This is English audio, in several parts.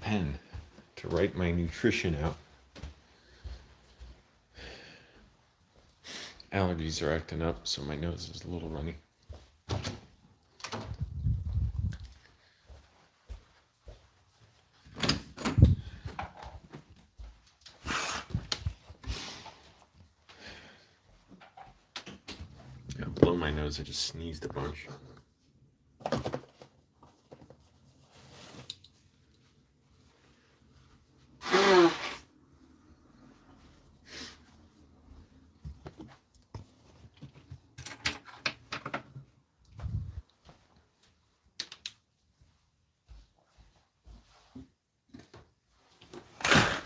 pen to write my nutrition out. Allergies are acting up, so my nose is a little runny. Yeah, blow my nose, I just sneezed a bunch.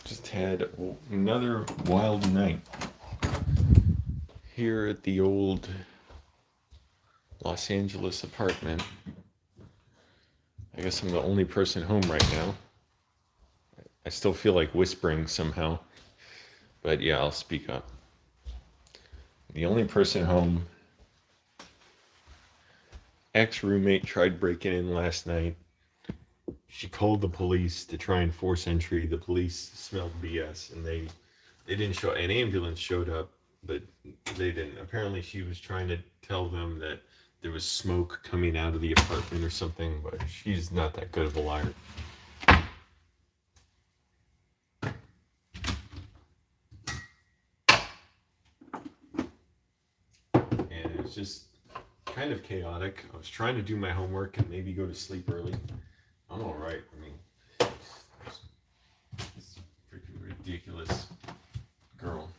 Just had another wild night here at the old Los Angeles apartment. I guess I'm the only person home right now. I still feel like whispering somehow, but yeah, I'll speak up. The only person home. Ex-roommate tried breaking in last night. She called the police to try and force entry. The police smelled BS, and they didn't show. An ambulance showed up, but they didn't. Apparently, she was trying to tell them that there was smoke coming out of the apartment or something, but she's not that good of a liar. And it was just kind of chaotic. I was trying to do my homework and maybe go to sleep early. I'm all right. I mean, it's a freaking ridiculous girl.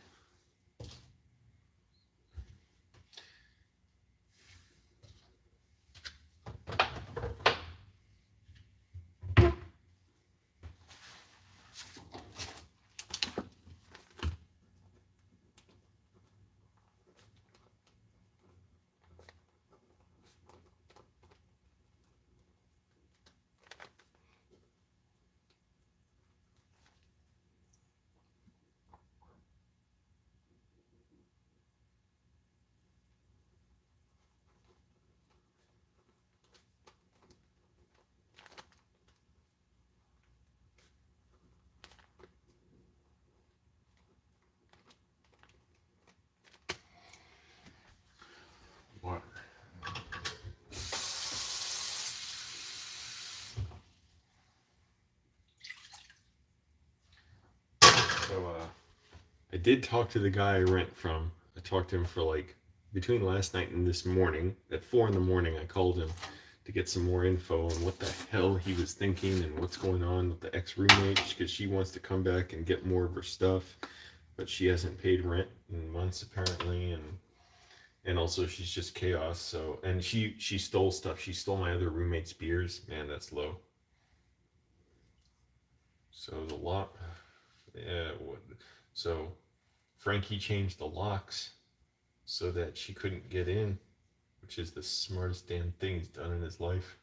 Water. So, I did talk to the guy I rent from. I talked to him for like between last night and this morning. At 4 in the morning, I called him to get some more info on what the hell he was thinking and what's going on with the ex-roommate, because she wants to come back and get more of her stuff, but she hasn't paid rent in months apparently, and also she's just chaos. So, and she stole stuff. She stole my other roommate's beers. Man, that's low. So the lock, yeah. So Frankie changed the locks so that she couldn't get in, which is the smartest damn thing he's done in his life.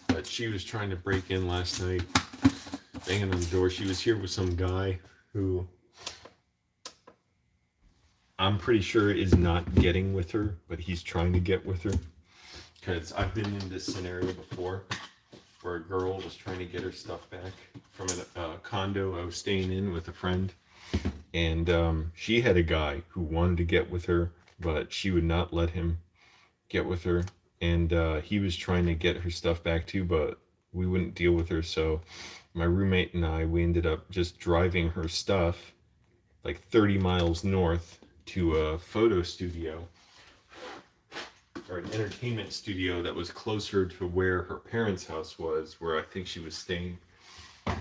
But she was trying to break in last night, banging on the door. She was here with some guy who I'm pretty sure is not getting with her, but he's trying to get with her. Because I've been in this scenario before where a girl was trying to get her stuff back from a condo I was staying in with a friend. And she had a guy who wanted to get with her, but she would not let him get with her. And he was trying to get her stuff back too, but we wouldn't deal with her. So my roommate and I, we ended up just driving her stuff like 30 miles north to a photo studio or an entertainment studio that was closer to where her parents' house was, where I think she was staying.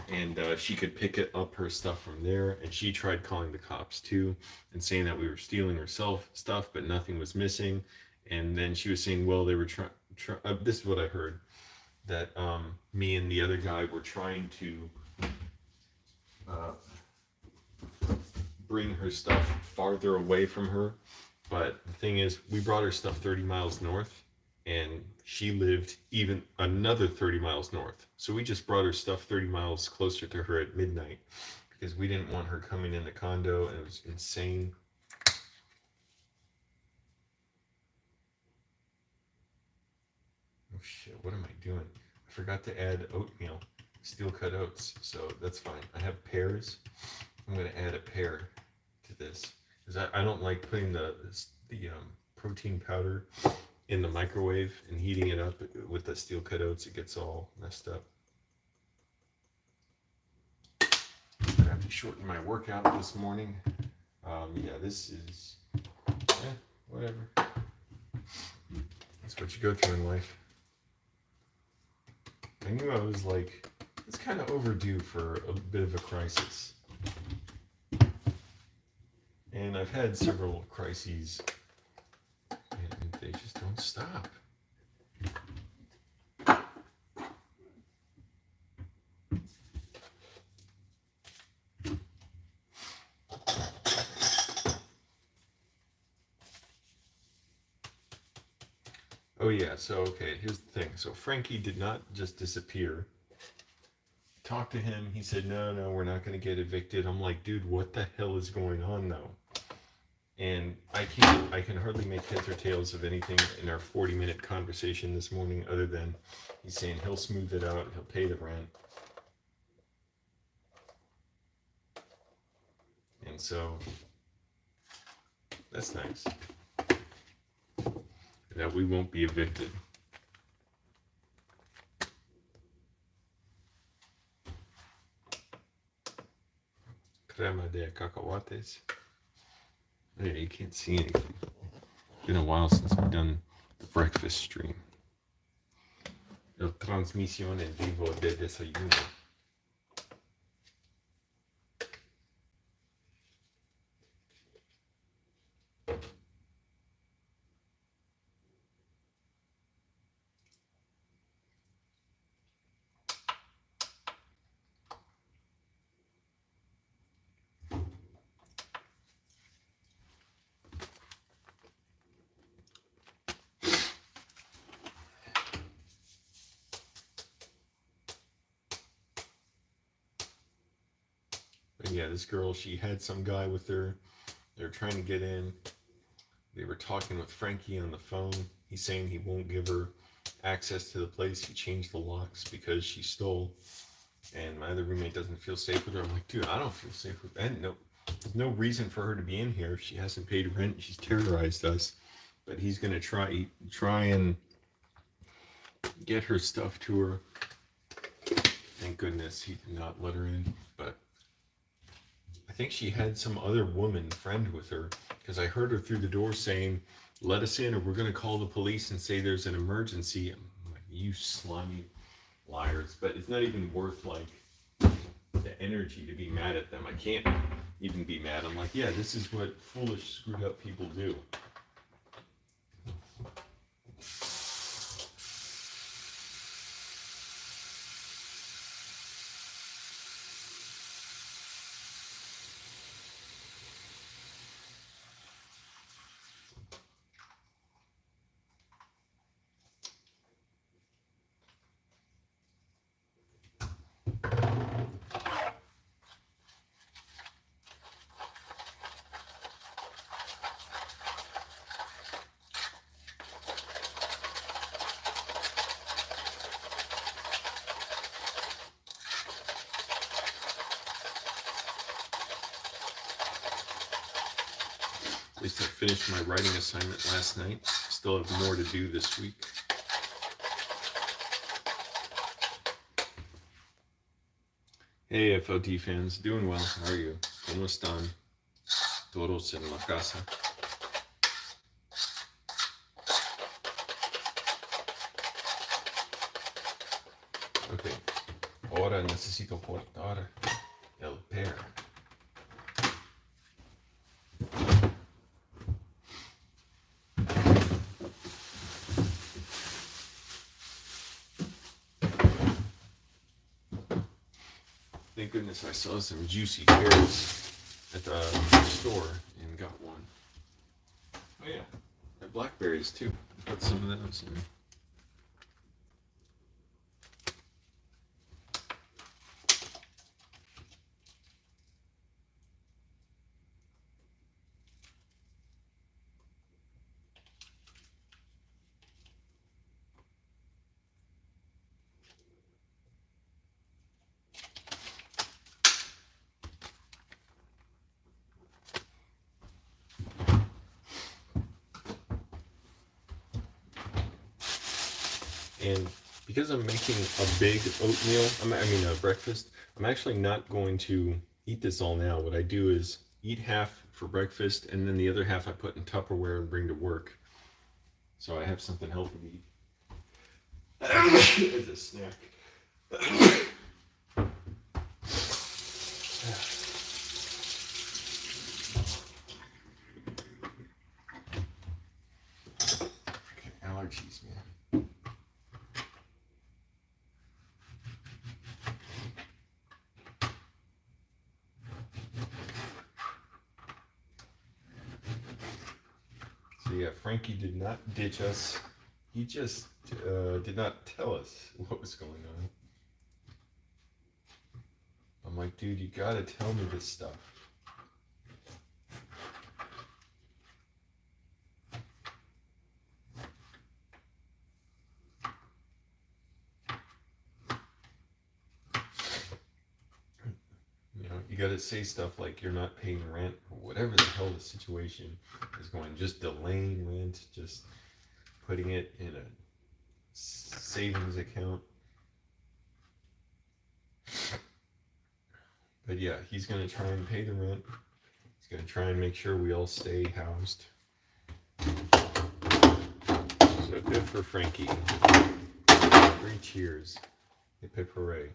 And she could pick it up her stuff from there. And she tried calling the cops too and saying that we were stealing her stuff, but nothing was missing. And then she was saying, well, they were trying. This is what I heard, that me and the other guy were trying to bring her stuff farther away from her. But the thing is, we brought her stuff 30 miles north, and she lived even another 30 miles north. So we just brought her stuff 30 miles closer to her at midnight because we didn't want her coming in the condo, and it was insane. Oh shit, what am I doing? I forgot to add oatmeal, steel cut oats, so that's fine. I have pears. I'm going to add a pear to this because I don't like putting the protein powder in the microwave and heating it up with the steel cut oats. It gets all messed up. I have to shorten my workout this morning. Yeah, this is, whatever. That's what you go through in life. I knew I was like, it's kind of overdue for a bit of a crisis. And I've had several crises, and they just don't stop. Oh yeah, so okay, here's the thing. So Frankie did not just disappear. Talked to him, he said, no, we're not going to get evicted. I'm like, dude, what the hell is going on though? And I can hardly make heads or tails of anything in our 40-minute conversation this morning other than he's saying he'll smooth it out, he'll pay the rent. And so that's nice. That we won't be evicted. Crema de cacahuates. Yeah, you can't see anything. It's been a while since we've done the breakfast stream. El transmisión en vivo de desayuno. But yeah, this girl, she had some guy with her. They're trying to get in. They were talking with Frankie on the phone. He's saying he won't give her access to the place. He changed the locks because she stole. And my other roommate doesn't feel safe with her. I'm like, dude, I don't feel safe with her. And no, there's no reason for her to be in here. She hasn't paid rent. She's terrorized us. But he's gonna try and get her stuff to her. Thank goodness he did not let her in. But I think she had some other woman friend with her because I heard her through the door saying, let us in or we're going to call the police and say there's an emergency. I'm like, you slimy liars. But it's not even worth like the energy to be mad at them. I can't even be mad. I'm like, yeah, this is what foolish, screwed up people do. At least I finished my writing assignment last night. Still have more to do this week. Hey FOT fans, doing well. How are you? ¿Cómo están todos en la casa? Okay. Ahora necesito cortar el pear. Thank goodness I saw some juicy pears at the blackberries too. Put some of those in. And because I'm making a big oatmeal, a breakfast, I'm actually not going to eat this all now. What I do is eat half for breakfast, and then the other half I put in Tupperware and bring to work. So I have something healthy to eat. As a snack. Allergies, man. So yeah, Frankie did not ditch us. He just did not tell us what was going on. I'm like, dude, you gotta tell me this stuff. You know, you gotta say stuff like you're not paying rent or whatever the hell the situation is going. Just delaying rent, just putting it in a savings account. But yeah, he's gonna try and pay the rent. He's gonna try and make sure we all stay housed. So good for Frankie. 3 cheers. Hip hip hooray.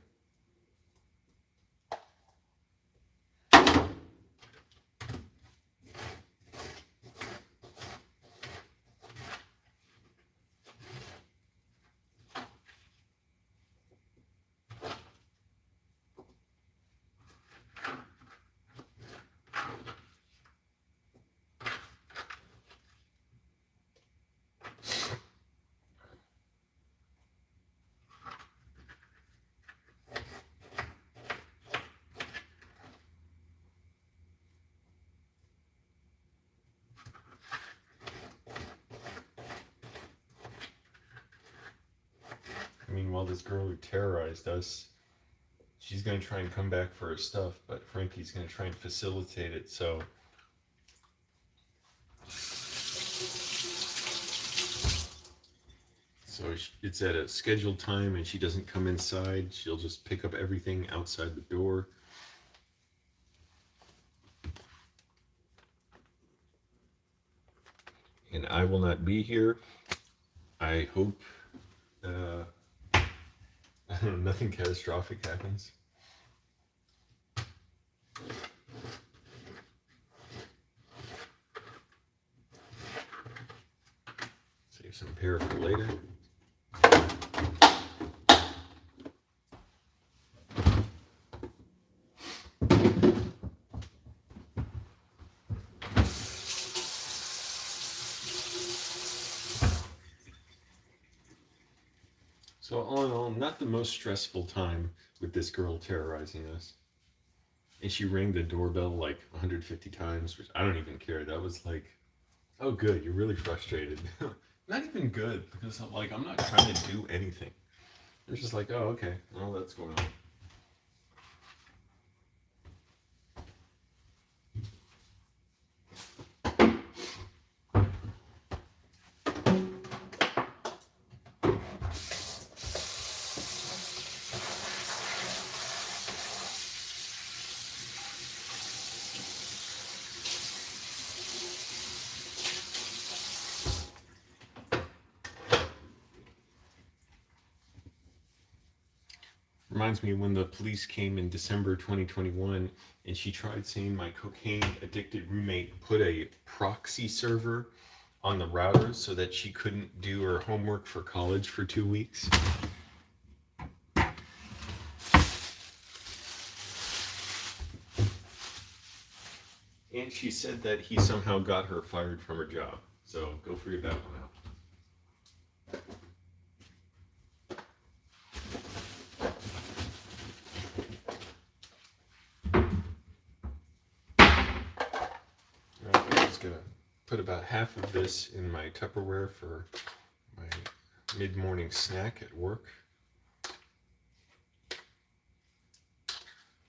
Meanwhile, this girl who terrorized us, she's going to try and come back for her stuff, but Frankie's going to try and facilitate it, so... So it's at a scheduled time and she doesn't come inside. She'll just pick up everything outside the door. And I will not be here. I hope nothing catastrophic happens. Save some pear for later. So all in all, not the most stressful time with this girl terrorizing us. And she rang the doorbell like 150 times, which I don't even care. That was like, oh good, you're really frustrated. Not even good, because I'm not trying to do anything. It's just like, oh okay, well that's going on. Reminds me of when the police came in December 2021 and she tried saying my cocaine addicted roommate put a proxy server on the router so that she couldn't do her homework for college for 2 weeks. And she said that he somehow got her fired from her job. So So go figure that one out. I'm just gonna put about half of this in my Tupperware for my mid-morning snack at work.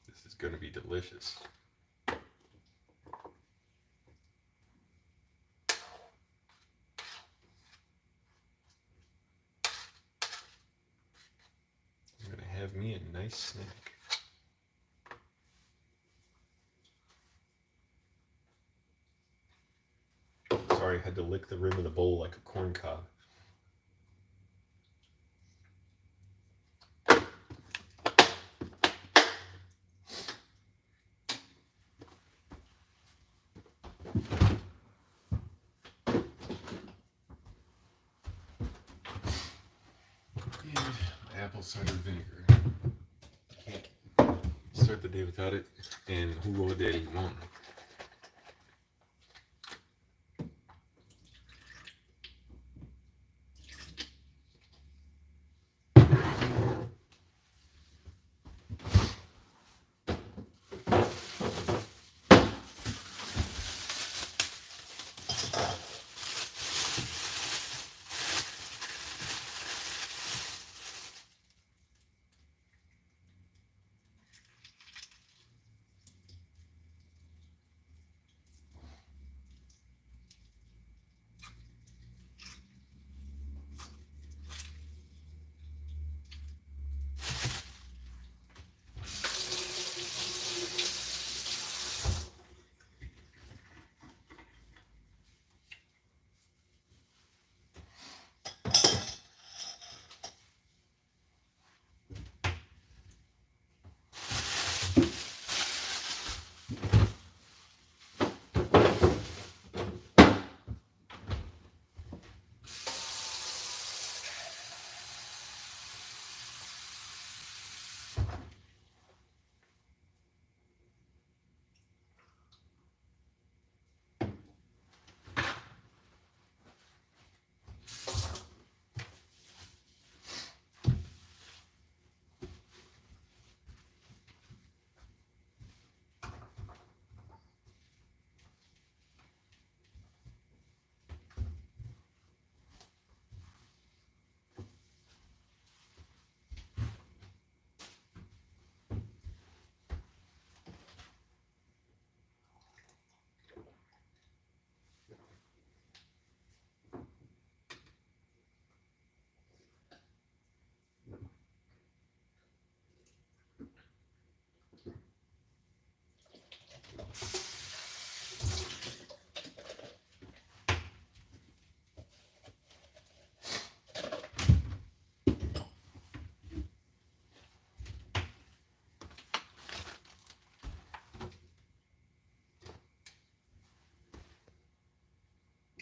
This is gonna be delicious. I'm gonna have me a nice snack. Sorry, I had to lick the rim of the bowl like a corn cob. And apple cider vinegar. Can't start the day without it. And jugo de limon.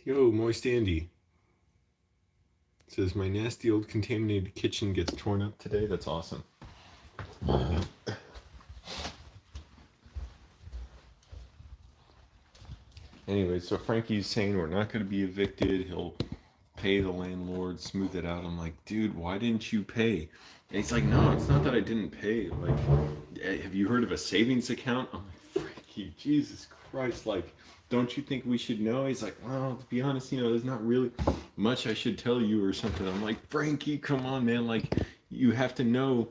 Yo, Moist Andy. Says, my nasty old contaminated kitchen gets torn up today. That's awesome. Anyway, so Frankie's saying we're not going to be evicted. He'll pay the landlord, smooth it out. I'm like, dude, why didn't you pay? And he's like, no, it's not that I didn't pay. Like, have you heard of a savings account? I'm like, Frankie, Jesus Christ, like, don't you think we should know? He's like, well, to be honest, there's not really much I should tell you or something. I'm like, Frankie, come on, man. Like, you have to know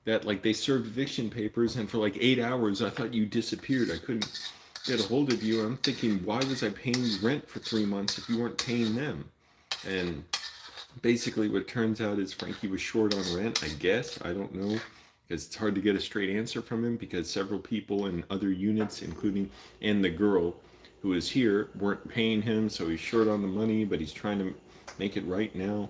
that, like, they served eviction papers, and for like 8 hours, I thought you disappeared. I couldn't get a hold of you. I'm thinking, why was I paying you rent for 3 months if you weren't paying them? And basically what turns out is Frankie was short on rent, I guess. I don't know, because it's hard to get a straight answer from him because several people in other units, including and the girl who is here, weren't paying him, so he's short on the money, but he's trying to make it right now.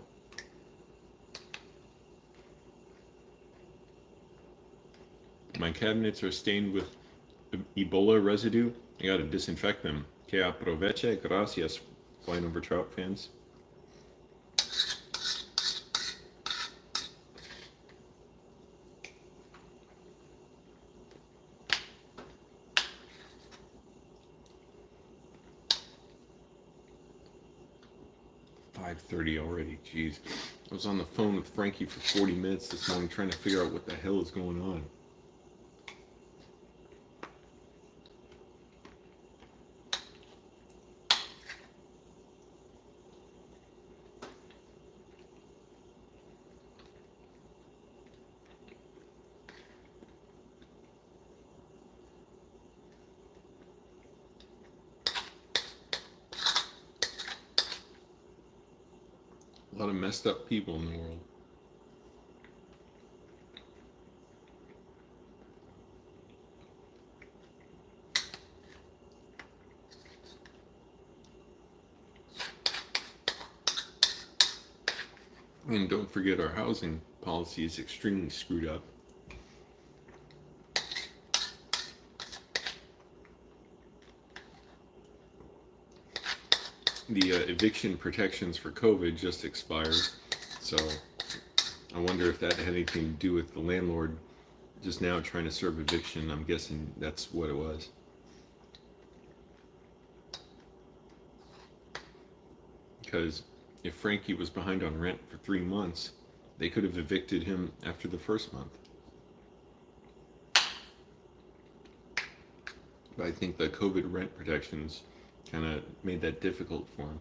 My cabinets are stained with Ebola residue. I gotta disinfect them. Que aproveche, gracias, Flying Over Trout fans. 5:30 already. Jeez. I was on the phone with Frankie for 40 minutes this morning trying to figure out what the hell is going on. A lot of messed up people in the world. And don't forget, our housing policy is extremely screwed up. The eviction protections for COVID just expired, so I wonder if that had anything to do with the landlord just now trying to serve eviction. I'm guessing that's what it was. Because if Frankie was behind on rent for 3 months, they could have evicted him after the first month. But I think the COVID rent protections kind of made that difficult for him.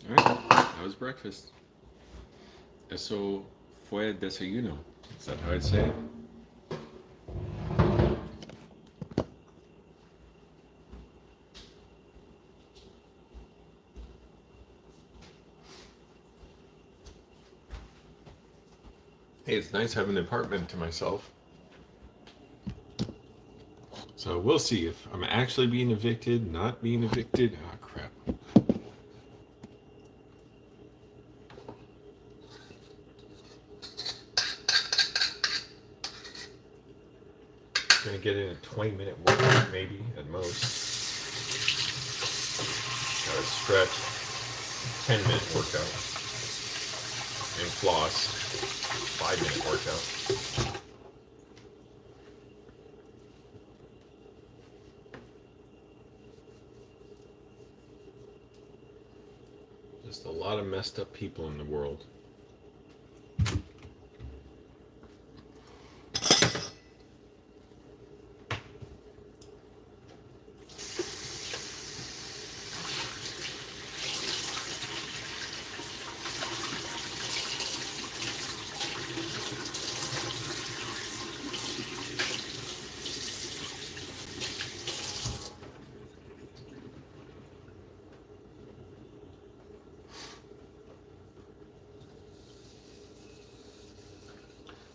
Alright, that was breakfast. Eso fue desayuno. Is that how I'd say it? Hey, it's nice having an apartment to myself. So we'll see if I'm actually being evicted, not being evicted. Oh, crap. Gonna get in a 20-minute workout, maybe at most. Gotta stretch. 10-minute workout. And floss. 5-minute workout. Just a lot of messed up people in the world.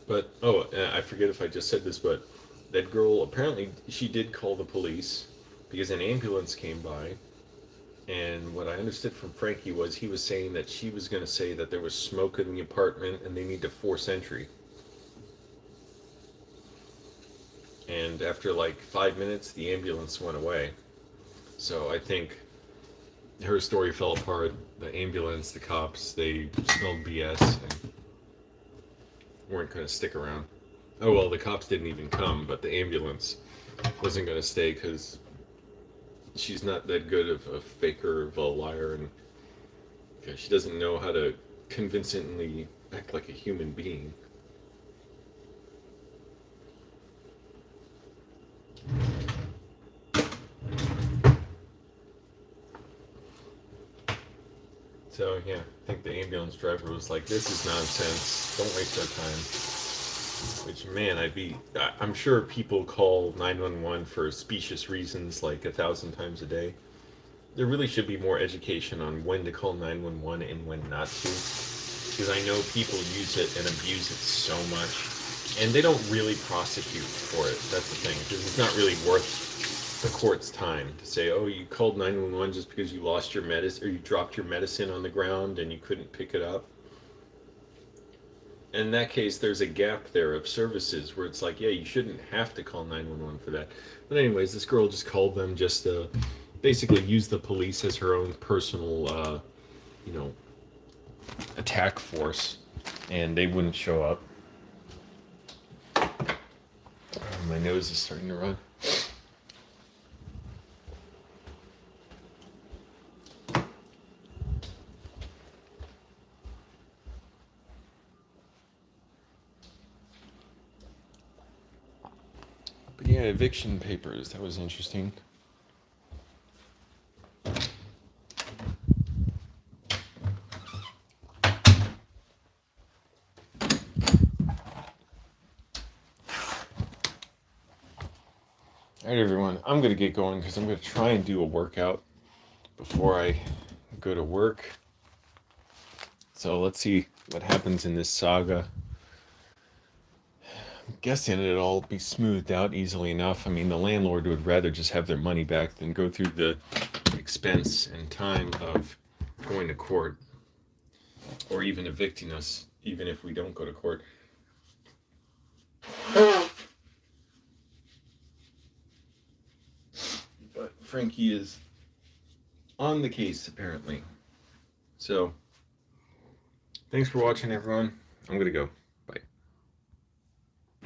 But, I forget if I just said this, but that girl, apparently, she did call the police because an ambulance came by. And what I understood from Frankie was he was saying that she was going to say that there was smoke in the apartment and they need to force entry. And after like 5 minutes, the ambulance went away. So I think her story fell apart. The ambulance, the cops, they smelled BS and weren't going to stick around. Oh well, the cops didn't even come, but the ambulance wasn't going to stay because she's not that good of a faker, of a liar, and she doesn't know how to convincingly act like a human being. So yeah, I think the ambulance driver was like, "This is nonsense. Don't waste our time." Which, man, I'm sure people call 911 for specious reasons like 1,000 times a day. There really should be more education on when to call 911 and when not to, because I know people use it and abuse it so much, and they don't really prosecute for it. That's the thing, because it's not really worth the court's time to say, "Oh, you called 911 just because you lost your medicine or you dropped your medicine on the ground and you couldn't pick it up." In that case, there's a gap there of services where it's like, yeah, you shouldn't have to call 911 for that. But anyways, this girl just called them just to basically use the police as her own personal, you know, attack force, and they wouldn't show up. My nose is starting to run. But yeah, eviction papers, that was interesting. All right, everyone, I'm going to get going because I'm going to try and do a workout before I go to work. So let's see what happens in this saga. I'm guessing it'll all be smoothed out easily enough. I mean, the landlord would rather just have their money back than go through the expense and time of going to court or even evicting us, even if we don't go to court. But Frankie is on the case, apparently. So, thanks for watching, everyone. I'm going to go.